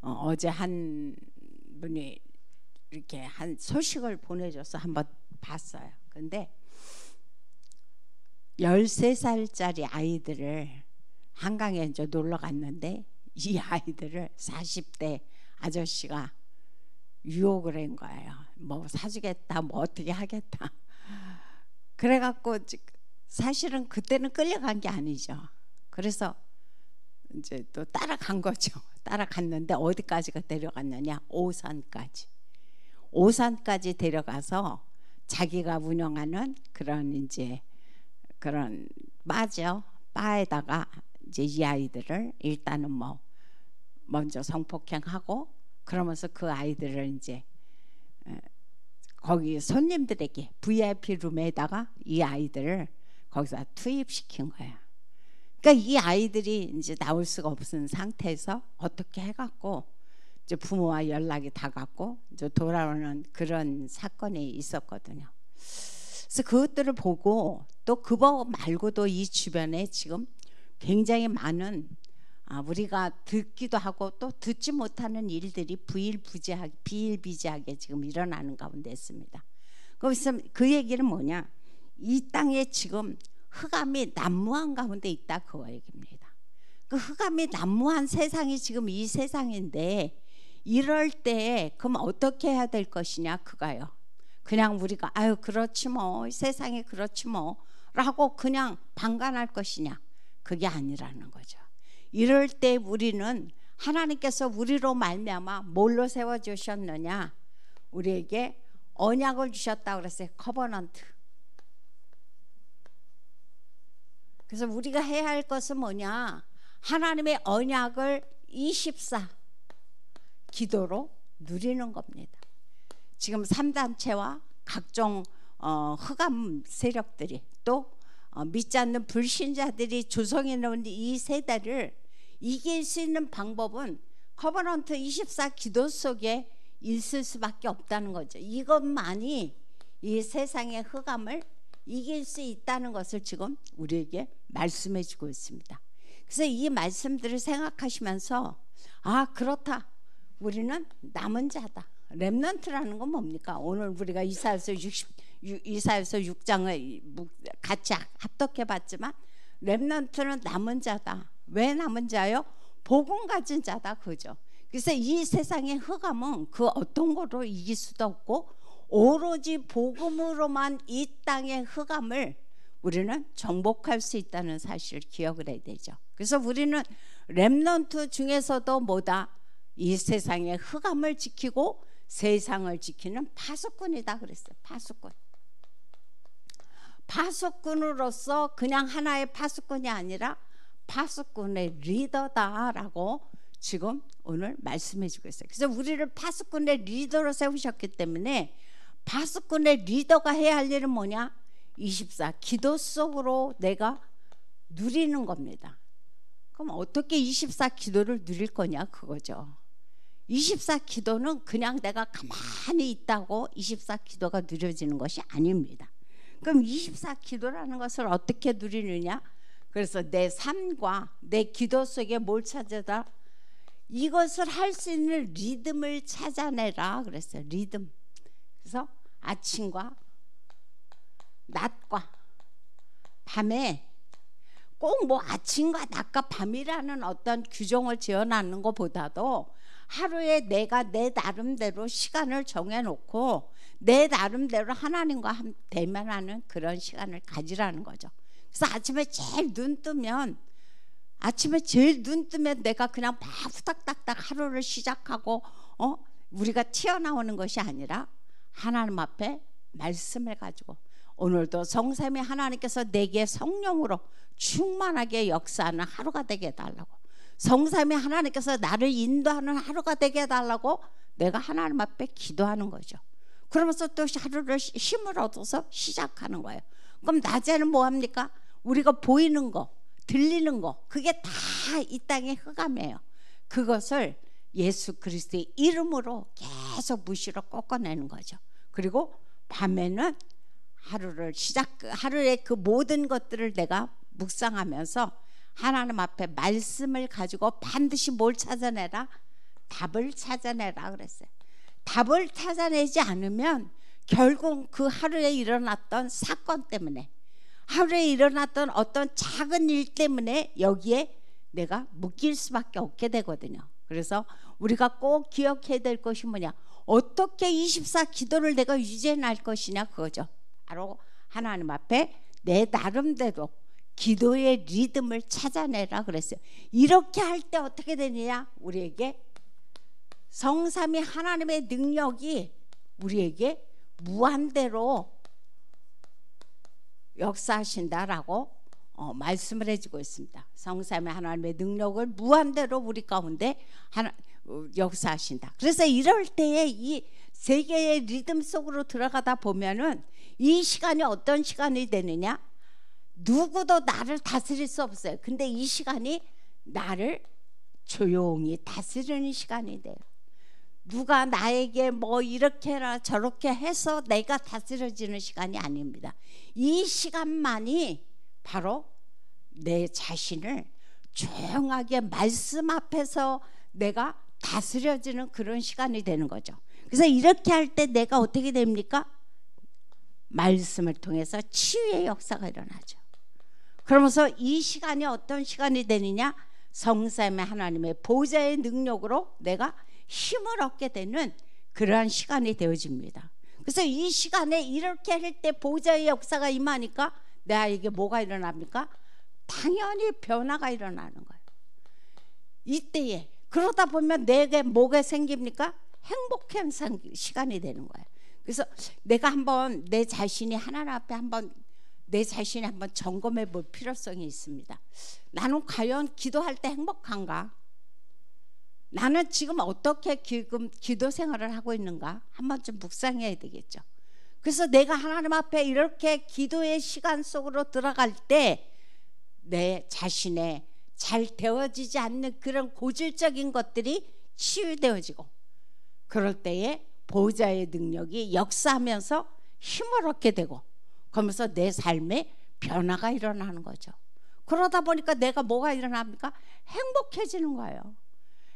어제 한 분이 이렇게 한 소식을 보내줘서 한번 봤어요. 근데 13살짜리 아이들을 한강에 이제 놀러 갔는데 이 아이들을 40대 아저씨가 유혹을 한 거예요. 뭐 사주겠다, 뭐 어떻게 하겠다. 그래갖고 사실은 그때는 끌려간 게 아니죠. 그래서 이제 또 따라간 거죠. 따라갔는데 어디까지가 데려갔느냐? 오산까지. 오산까지 데려가서 자기가 운영하는 그런 이제 그런 바죠. 바에다가 이제 이 아이들을 일단은 뭐 먼저 성폭행하고 그러면서 그 아이들을 이제 거기 손님들에게 VIP 룸에다가 이 아이들을 거기서 투입시킨 거야. 그러니까 이 아이들이 이제 나올 수가 없는 상태에서 어떻게 해갖고 이제 부모와 연락이 닿았고 이제 돌아오는 그런 사건이 있었거든요. 그래서 그것들을 보고 또 그거 말고도 이 주변에 지금 굉장히 많은 우리가 듣기도 하고 또 듣지 못하는 일들이 비일비재하게 지금 일어나는 가운데 있습니다. 그래서 그 얘기는 뭐냐? 이 땅에 지금 흑암이 난무한 가운데 있다, 그 얘기입니다. 그 흑암이 난무한 세상이 지금 이 세상인데 이럴 때 그럼 어떻게 해야 될 것이냐 그거요. 그냥 우리가 아유 그렇지 뭐 세상이 그렇지 뭐 라고 그냥 방관할 것이냐, 그게 아니라는 거죠. 이럴 때 우리는 하나님께서 우리로 말미암아 뭘로 세워주셨느냐, 우리에게 언약을 주셨다고 그랬어요. 커버넌트. 그래서 우리가 해야 할 것은 뭐냐, 하나님의 언약을 24 기도로 누리는 겁니다. 지금 3단체와 각종 흑암 세력들이 또 믿지 않는 불신자들이 조성해 놓은 이 세대를 이길 수 있는 방법은 커버넌트 24 기도 속에 있을 수밖에 없다는 거죠. 이것만이 이 세상의 흑암을 이길 수 있다는 것을 지금 우리에게 말씀해 주고 있습니다. 그래서 이 말씀들을 생각하시면서 그렇다, 우리는 남은 자다. 렘넌트라는 건 뭡니까? 오늘 우리가 이사야서 6장을 같이 합독해 봤지만 렘넌트는 남은 자다. 왜 남은 자요? 복음 가진 자다, 그죠? 그래서 이 세상의 흑암은 그 어떤 거로 이길 수도 없고 오로지 복음으로만 이 땅의 흑암을 우리는 정복할 수 있다는 사실을 기억을 해야 되죠. 그래서 우리는 렘넌트 중에서도 뭐다? 이 세상의 흑암을 지키고 세상을 지키는 파수꾼이다 그랬어요. 파수꾼. 파수꾼으로서 그냥 하나의 파수꾼이 아니라 파수꾼의 리더다라고 지금 오늘 말씀해 주고 있어요. 그래서 우리를 파수꾼의 리더로 세우셨기 때문에 파수꾼의 리더가 해야 할 일은 뭐냐? 24 기도 속으로 내가 누리는 겁니다. 그럼 어떻게 24 기도를 누릴 거냐 그거죠. 24 기도는 그냥 내가 가만히 있다고 24 기도가 누려지는 것이 아닙니다. 그럼 24 기도라는 것을 어떻게 누리느냐? 그래서 내 삶과 내 기도 속에 뭘 찾아다? 이것을 할 수 있는 리듬을 찾아내라 그랬어요. 리듬. 그래서 아침과 낮과 밤에 꼭 뭐 아침과 낮과 밤이라는 어떤 규정을 지어놨는 것보다도 하루에 내가 내 나름대로 시간을 정해놓고 내 나름대로 하나님과 대면하는 그런 시간을 가지라는 거죠. 그래서 아침에 제일 눈 뜨면 내가 그냥 막 후닥닥닥 하루를 시작하고 우리가 튀어나오는 것이 아니라 하나님 앞에 말씀을 가지고 오늘도 성삼위 하나님께서 내게 성령으로 충만하게 역사하는 하루가 되게 해달라고, 성삼위 하나님께서 나를 인도하는 하루가 되게 해달라고 내가 하나님 앞에 기도하는 거죠. 그러면서 또 하루를 힘을 얻어서 시작하는 거예요. 그럼 낮에는 뭐합니까? 우리가 보이는 거, 들리는 거, 그게 다 이 땅의 흑암이에요. 그것을 예수 그리스도의 이름으로 계속 무시로 꺾어내는 거죠. 그리고 밤에는 하루의 그 모든 것들을 내가 묵상하면서 하나님 앞에 말씀을 가지고 반드시 뭘 찾아내라? 답을 찾아내라 그랬어요. 답을 찾아내지 않으면 결국 그 하루에 일어났던 사건 때문에, 하루에 일어났던 어떤 작은 일 때문에 여기에 내가 묶일 수밖에 없게 되거든요. 그래서 우리가 꼭 기억해야 될 것이 뭐냐, 어떻게 24 기도를 내가 유지해낼 것이냐, 그거죠. 바로 하나님 앞에 내 나름대로 기도의 리듬을 찾아내라 그랬어요. 이렇게 할 때 어떻게 되느냐, 우리에게 성삼위 하나님의 능력이 우리에게 무한대로 역사하신다라고 말씀을 해주고 있습니다. 성삼위 하나님의 능력을 무한대로 우리 가운데 역사하신다. 그래서 이럴 때에 이 세계의 리듬 속으로 들어가다 보면은 이 시간이 어떤 시간이 되느냐, 누구도 나를 다스릴 수 없어요. 근데 이 시간이 나를 조용히 다스리는 시간이 돼요. 누가 나에게 뭐 이렇게 해라 저렇게 해서 내가 다스려지는 시간이 아닙니다. 이 시간만이 바로 내 자신을 조용하게 말씀 앞에서 내가 다스려지는 그런 시간이 되는 거죠. 그래서 이렇게 할 때 내가 어떻게 됩니까? 말씀을 통해서 치유의 역사가 일어나죠. 그러면서 이 시간이 어떤 시간이 되느냐, 성삼위 하나님의 보좌의 능력으로 내가 힘을 얻게 되는 그러한 시간이 되어집니다. 그래서 이 시간에 이렇게 할 때 보좌의 역사가 임하니까 나에게 뭐가 일어납니까? 당연히 변화가 일어나는 거예요. 이때에 그러다 보면 내게 뭐가 생깁니까? 행복한 시간이 되는 거예요. 그래서 내가 한번 내 자신이 하나님 앞에 한번 내 자신이 한번 점검해 볼 필요성이 있습니다. 나는 과연 기도할 때 행복한가? 나는 지금 어떻게 기도 생활을 하고 있는가? 한번 좀 묵상해야 되겠죠. 그래서 내가 하나님 앞에 이렇게 기도의 시간 속으로 들어갈 때 내 자신의 잘 되어지지 않는 그런 고질적인 것들이 치유되어지고, 그럴 때에 보호자의 능력이 역사하면서 힘을 얻게 되고, 그러면서 내 삶에 변화가 일어나는 거죠. 그러다 보니까 내가 뭐가 일어납니까? 행복해지는 거예요.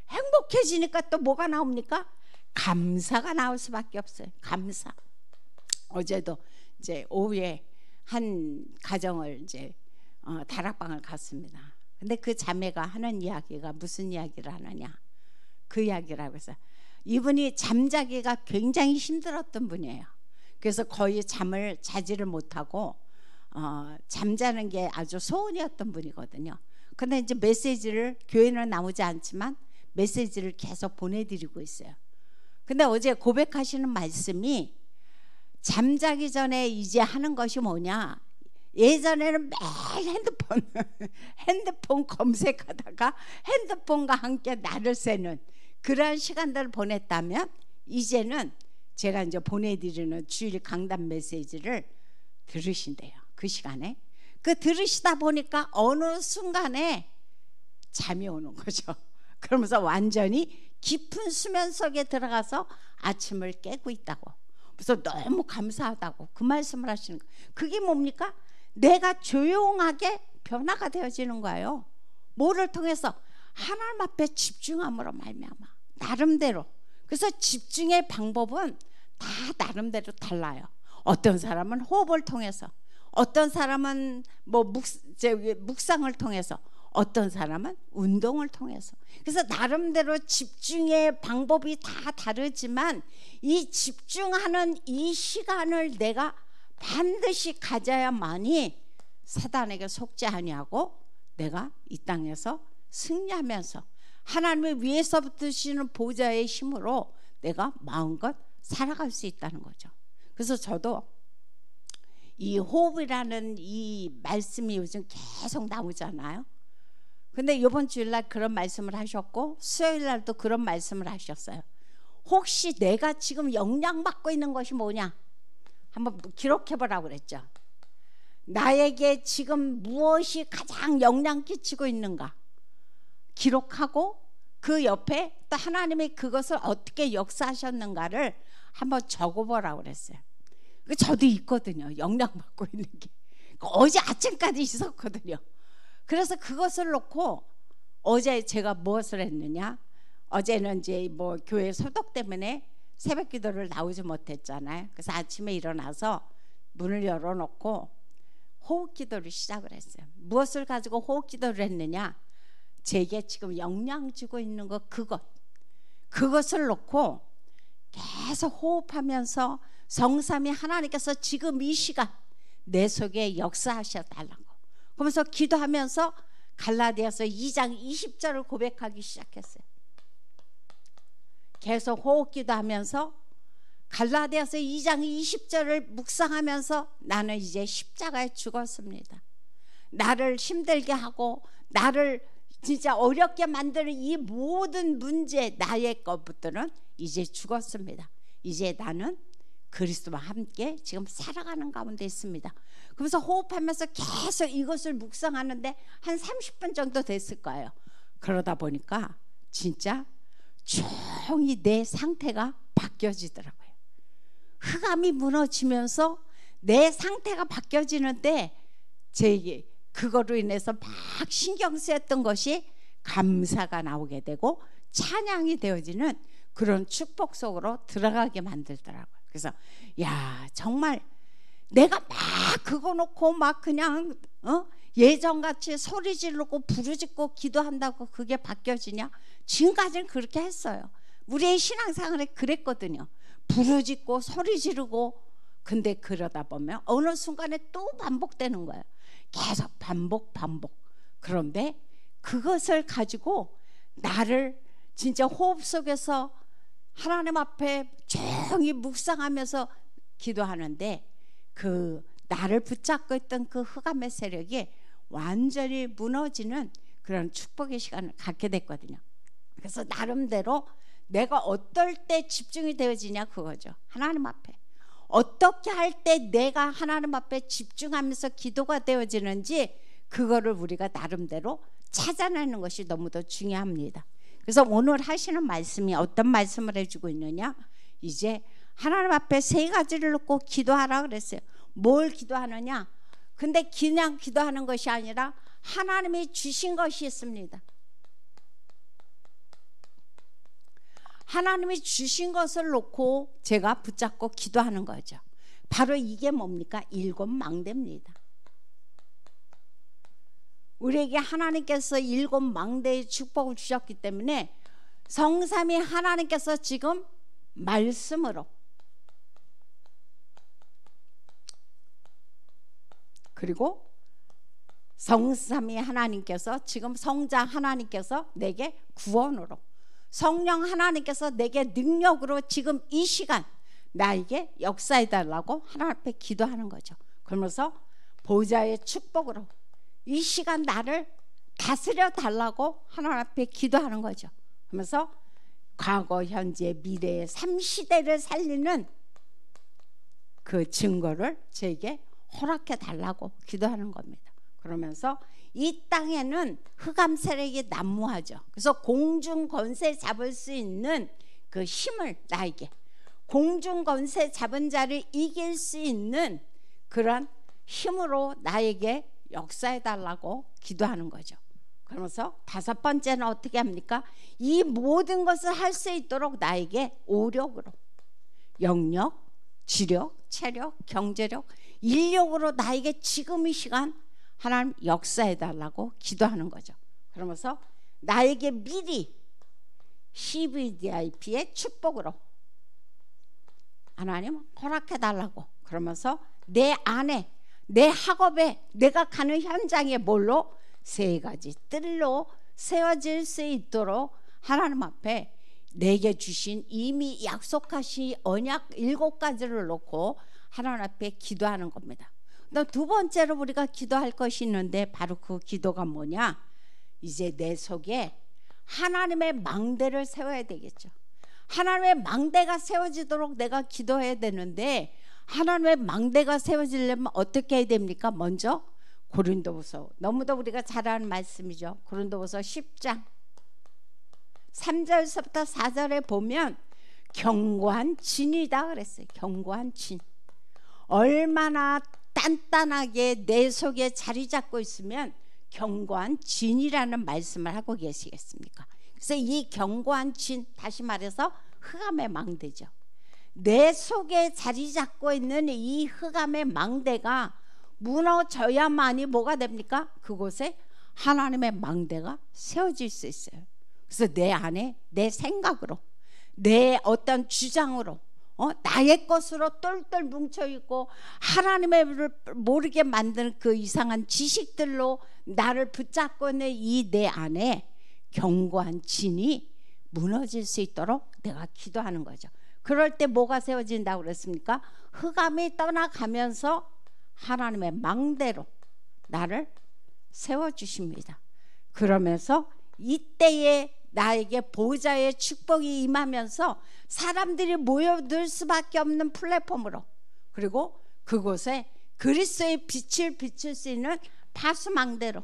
행복해지니까 또 뭐가 나옵니까? 감사가 나올 수밖에 없어요. 감사. 어제도 이제 오후에 한 가정을 이제 다락방을 갔습니다. 근데 그 자매가 하는 이야기가 무슨 이야기를 하느냐, 그 이야기라고 해서 이분이 잠자기가 굉장히 힘들었던 분이에요. 그래서 거의 잠을 자지를 못하고 잠자는 게 아주 소원이었던 분이거든요. 근데 이제 메시지를, 교회는 나오지 않지만 메시지를 계속 보내드리고 있어요. 근데 어제 고백하시는 말씀이 잠자기 전에 이제 하는 것이 뭐냐, 예전에는 매일 핸드폰 검색하다가 핸드폰과 함께 날을 새는 그러한 시간들을 보냈다면, 이제는 제가 이제 보내드리는 주일 강단 메시지를 들으신대요. 그 시간에 그 들으시다 보니까 어느 순간에 잠이 오는 거죠. 그러면서 완전히 깊은 수면 속에 들어가서 아침을 깨고 있다고. 그래서 너무 감사하다고 그 말씀을 하시는 거예요. 그게 뭡니까? 내가 조용하게 변화가 되어지는 거예요. 뭐를 통해서? 하나님 앞에 집중함으로 말미암아. 나름대로. 그래서 집중의 방법은 다 나름대로 달라요. 어떤 사람은 호흡을 통해서, 어떤 사람은 뭐 묵상을 통해서, 어떤 사람은 운동을 통해서. 그래서 나름대로 집중의 방법이 다 다르지만 이 집중하는 이 시간을 내가 반드시 가져야만이 사단에게 속지 아니하고 내가 이 땅에서 승리하면서 하나님의 위에서 붙으시는 보좌의 힘으로 내가 마음껏 살아갈 수 있다는 거죠. 그래서 저도 이 호흡이라는 이 말씀이 요즘 계속 나오잖아요. 근데 이번 주일날 그런 말씀을 하셨고 수요일날도 그런 말씀을 하셨어요. 혹시 내가 지금 영향받고 있는 것이 뭐냐? 한번 기록해보라고 그랬죠. 나에게 지금 무엇이 가장 영향 끼치고 있는가? 기록하고 그 옆에 또 하나님이 그것을 어떻게 역사하셨는가를 한번 적어보라고 그랬어요. 저도 있거든요. 영향받고 있는 게. 어제 아침까지 있었거든요. 그래서 그것을 놓고 어제 제가 무엇을 했느냐? 어제는 이제 뭐 교회 소독 때문에 새벽 기도를 나오지 못했잖아요. 그래서 아침에 일어나서 문을 열어놓고 호흡 기도를 시작을 했어요. 무엇을 가지고 호흡 기도를 했느냐? 제게 지금 영향 주고 있는 것, 그것을 놓고 계속 호흡하면서 성삼위 하나님께서 지금 이 시간 내 속에 역사하셔 달라고, 그러면서 기도하면서 갈라디아서 2장 20절을 고백하기 시작했어요. 계속 호흡 기도하면서 갈라디아서 2장 20절을 묵상하면서 나는 이제 십자가에 죽었습니다. 나를 힘들게 하고 나를 진짜 어렵게 만드는 이 모든 문제, 나의 것들은 이제 죽었습니다. 이제 나는 그리스도와 함께 지금 살아가는 가운데 있습니다. 그래서 호흡하면서 계속 이것을 묵상하는데 한 30분 정도 됐을 거예요. 그러다 보니까 진짜 조용히 내 상태가 바뀌어지더라고요. 흑암이 무너지면서 내 상태가 바뀌어지는데 제게 그거로 인해서 막 신경 쓰였던 것이 감사가 나오게 되고 찬양이 되어지는 그런 축복 속으로 들어가게 만들더라고요. 그래서 야, 정말 내가 막 그거 놓고 막 그냥 예전같이 소리 지르고 부르짖고 기도한다고 그게 바뀌어지냐? 지금까지는 그렇게 했어요. 우리의 신앙생활에 그랬거든요. 부르짖고 소리 지르고. 근데 그러다 보면 어느 순간에 또 반복되는 거예요. 계속 반복. 그런데 그것을 가지고 나를 진짜 호흡 속에서 하나님 앞에 조용히 묵상하면서 기도하는데 그 나를 붙잡고 있던 그 흑암의 세력이 완전히 무너지는 그런 축복의 시간을 갖게 됐거든요. 그래서 나름대로 내가 어떨 때 집중이 되어지냐 그거죠. 하나님 앞에 어떻게 할 때 내가 하나님 앞에 집중하면서 기도가 되어지는지 그거를 우리가 나름대로 찾아내는 것이 너무도 중요합니다. 그래서 오늘 하시는 말씀이 어떤 말씀을 해주고 있느냐? 이제 하나님 앞에 세 가지를 놓고 기도하라 그랬어요. 뭘 기도하느냐? 근데 그냥 기도하는 것이 아니라 하나님이 주신 것이 있습니다. 하나님이 주신 것을 놓고 제가 붙잡고 기도하는 거죠. 바로 이게 뭡니까? 일곱 망대입니다. 우리에게 하나님께서 일곱 망대의 축복을 주셨기 때문에 성삼위 하나님께서 지금 말씀으로, 그리고 성삼위 하나님께서 지금 성자 하나님께서 내게 구원으로, 성령 하나님께서 내게 능력으로 지금 이 시간 나에게 역사해 달라고 하나님 앞에 기도하는 거죠. 그러면서 보좌의 축복으로 이 시간 나를 다스려 달라고 하나님 앞에 기도하는 거죠. 그러면서 과거, 현재, 미래의 3시대를 살리는 그 증거를 제게 허락해 달라고 기도하는 겁니다. 그러면서 이 땅에는 흑암 세력이 난무하죠. 그래서 공중 권세 잡을 수 있는 그 힘을 나에게, 공중 권세 잡은 자를 이길 수 있는 그런 힘으로 나에게 역사해 달라고 기도하는 거죠. 그러면서 다섯 번째는 어떻게 합니까? 이 모든 것을 할 수 있도록 나에게 오력으로, 영력, 지력, 체력, 경제력, 인력으로 나에게 지금 이 시간 하나님 역사해 달라고 기도하는 거죠. 그러면서 나에게 미리 CVDIP의 축복으로 하나님 허락해 달라고, 그러면서 내 안에, 내 학업에, 내가 가는 현장에 뭘로? 세 가지 뜰로 세워질 수 있도록 하나님 앞에 내게 주신 이미 약속하신 언약 7가지를 놓고 하나님 앞에 기도하는 겁니다. 두 번째로 우리가 기도할 것이 있는데 바로 그 기도가 뭐냐? 이제 내 속에 하나님의 망대를 세워야 되겠죠. 하나님의 망대가 세워지도록 내가 기도해야 되는데, 하나님의 망대가 세워지려면 어떻게 해야 됩니까? 먼저 고린도후서, 너무도 우리가 잘 아는 말씀이죠. 고린도후서 10장 3절서부터 4절에 보면 견고한 진이다 그랬어요. 견고한 진. 얼마나 단단하게 내 속에 자리 잡고 있으면 견고한 진이라는 말씀을 하고 계시겠습니까? 그래서 이 견고한 진, 다시 말해서 흑암의 망대죠. 내 속에 자리 잡고 있는 이 흑암의 망대가 무너져야만이 뭐가 됩니까? 그곳에 하나님의 망대가 세워질 수 있어요. 그래서 내 안에 내 생각으로, 내 어떤 주장으로, 나의 것으로 똘똘 뭉쳐있고 하나님을 모르게 만드는 그 이상한 지식들로 나를 붙잡고 있는 이 내 안에 견고한 진이 무너질 수 있도록 내가 기도하는 거죠. 그럴 때 뭐가 세워진다고 그랬습니까? 흑암이 떠나가면서 하나님의 망대로 나를 세워주십니다. 그러면서 이때에 나에게 보좌의 축복이 임하면서 사람들이 모여들 수밖에 없는 플랫폼으로, 그리고 그곳에 그리스도의 빛을 비출 수 있는 파수망대로,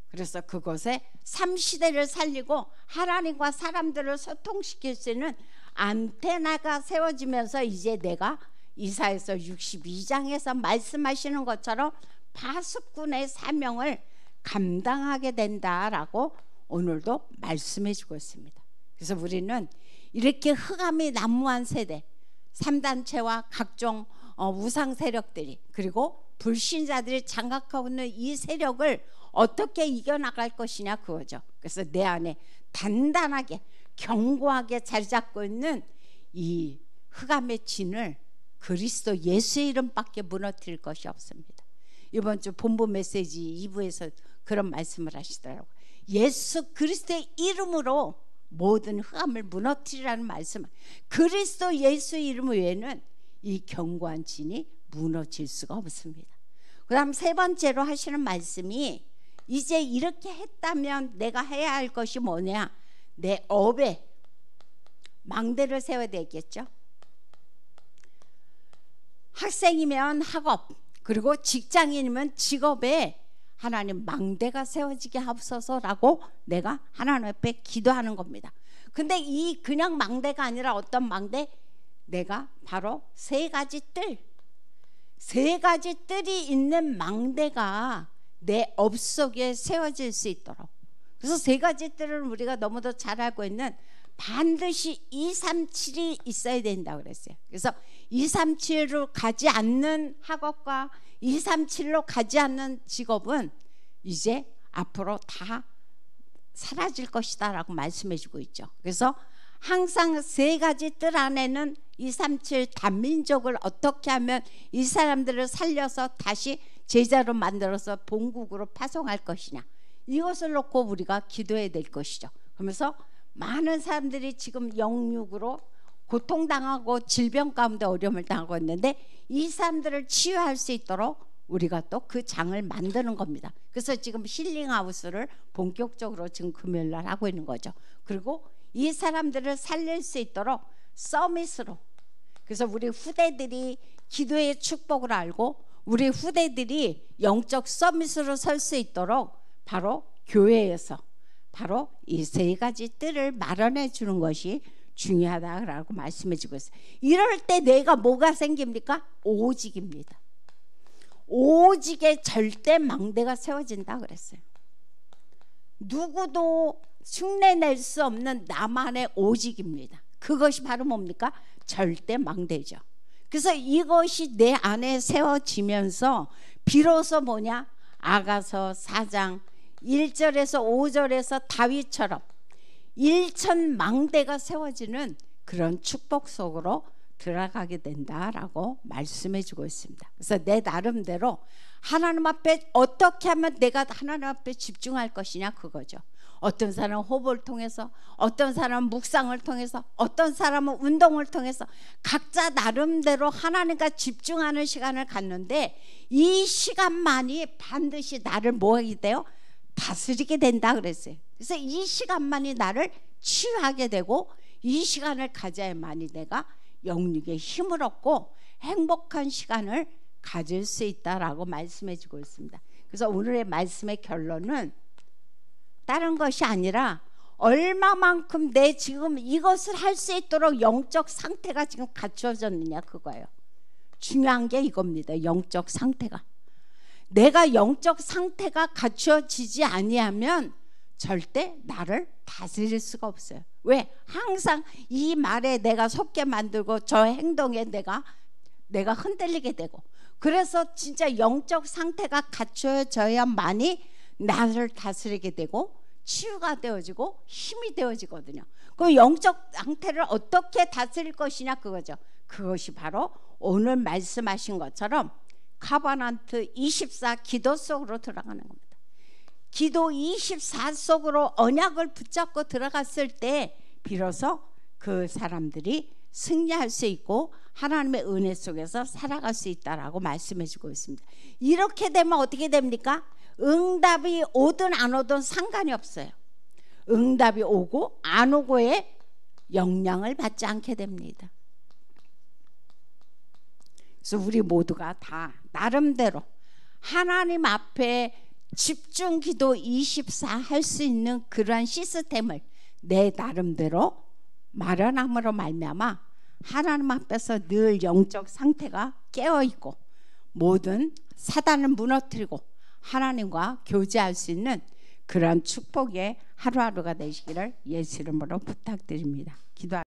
그래서 그곳에 삼시대를 살리고 하나님과 사람들을 소통시킬 수 있는 안테나가 세워지면서 이제 내가 이사야서 62장에서 말씀하시는 것처럼 파수꾼의 사명을 감당하게 된다라고 오늘도 말씀해 주고 있습니다. 그래서 우리는 이렇게 흑암이 난무한 세대, 3단체와 각종 우상 세력들이, 그리고 불신자들이 장악하고 있는 이 세력을 어떻게 이겨나갈 것이냐, 그거죠. 그래서 내 안에 단단하게 견고하게 자리 잡고 있는 이 흑암의 진을 그리스도 예수의 이름밖에 무너뜨릴 것이 없습니다. 이번 주 본부 메시지 2부에서 그런 말씀을 하시더라고요. 예수 그리스도의 이름으로 모든 흑암을 무너뜨리라는 말씀. 그리스도 예수의 이름 외에는 이 견고한 진이 무너질 수가 없습니다. 그 다음 세 번째로 하시는 말씀이, 이제 이렇게 했다면 내가 해야 할 것이 뭐냐, 내 업에 망대를 세워야 되겠죠. 학생이면 학업, 그리고 직장인이면 직업에 하나님 망대가 세워지게 하옵소서라고 내가 하나님 앞에 기도하는 겁니다. 근데 이 그냥 망대가 아니라 어떤 망대? 내가 바로 세 가지 뜰이 있는 망대가 내 업 속에 세워질 수 있도록. 그래서 세 가지 뜰을 우리가 너무도 잘 알고 있는, 반드시 237이 있어야 된다고 그랬어요. 그래서 237로 가지 않는 학업과 237로 가지 않는 직업은 이제 앞으로 다 사라질 것이다 라고 말씀해 주고 있죠. 그래서 항상 세 가지 뜰 안에는 237 단민족을 어떻게 하면 이 사람들을 살려서 다시 제자로 만들어서 본국으로 파송할 것이냐, 이것을 놓고 우리가 기도해야 될 것이죠. 그러면서 많은 사람들이 지금 영육으로 고통당하고 질병 가운데 어려움을 당하고 있는데, 이 사람들을 치유할 수 있도록 우리가 또 그 장을 만드는 겁니다. 그래서 지금 힐링하우스를 본격적으로 지금 금요일날 하고 있는 거죠. 그리고 이 사람들을 살릴 수 있도록 서밋으로, 그래서 우리 후대들이 기도의 축복을 알고 우리 후대들이 영적 서밋으로 설 수 있도록 바로 교회에서 바로 이 세 가지 뜰을 마련해 주는 것이 중요하다라고 말씀해 주고 있어요. 이럴 때 내가 뭐가 생깁니까? 오직입니다. 오직에 절대 망대가 세워진다 그랬어요. 누구도 흉내낼 수 없는 나만의 오직입니다. 그것이 바로 뭡니까? 절대 망대죠. 그래서 이것이 내 안에 세워지면서 비로소 뭐냐? 아가서 4장 1절에서 5절에서 다윗처럼 1천 망대가 세워지는 그런 축복 속으로 들어가게 된다라고 말씀해 주고 있습니다. 그래서 내 나름대로 하나님 앞에 어떻게 하면 내가 하나님 앞에 집중할 것이냐, 그거죠. 어떤 사람은 호흡을 통해서, 어떤 사람은 묵상을 통해서, 어떤 사람은 운동을 통해서 각자 나름대로 하나님과 집중하는 시간을 갖는데, 이 시간만이 반드시 나를 뭐 하게 돼요? 다스리게 된다 그랬어요. 그래서 이 시간만이 나를 치유하게 되고, 이 시간을 가져야만이 내가 영육의 힘을 얻고 행복한 시간을 가질 수 있다라고 말씀해 주고 있습니다. 그래서 오늘의 말씀의 결론은 다른 것이 아니라 얼마만큼 내 지금 이것을 할 수 있도록 영적 상태가 지금 갖춰졌느냐, 그거예요. 중요한 게 이겁니다. 영적 상태가. 내가 영적 상태가 갖춰지지 아니하면 절대 나를 다스릴 수가 없어요. 왜? 항상 이 말에 내가 속게 만들고 저 행동에 내가 흔들리게 되고, 그래서 진짜 영적 상태가 갖춰져야만이 나를 다스리게 되고 치유가 되어지고 힘이 되어지거든요. 그 영적 상태를 어떻게 다스릴 것이냐 그거죠. 그것이 바로 오늘 말씀하신 것처럼 카바난트 24 기도 속으로 들어가는 겁니다. 기도 24 속으로 언약을 붙잡고 들어갔을 때 비로소 그 사람들이 승리할 수 있고 하나님의 은혜 속에서 살아갈 수 있다라고 말씀해 주고 있습니다. 이렇게 되면 어떻게 됩니까? 응답이 오든 안 오든 상관이 없어요. 응답이 오고 안 오고의 영향을 받지 않게 됩니다. 그래서 우리 모두가 다 나름대로 하나님 앞에 집중 기도 24 할 수 있는 그러한 시스템을 내 나름대로 마련함으로 말미암아 하나님 앞에서 늘 영적 상태가 깨어있고 모든 사단을 무너뜨리고 하나님과 교제할 수 있는 그런 축복의 하루하루가 되시기를 예수 이름으로 부탁드립니다. 기도합니다.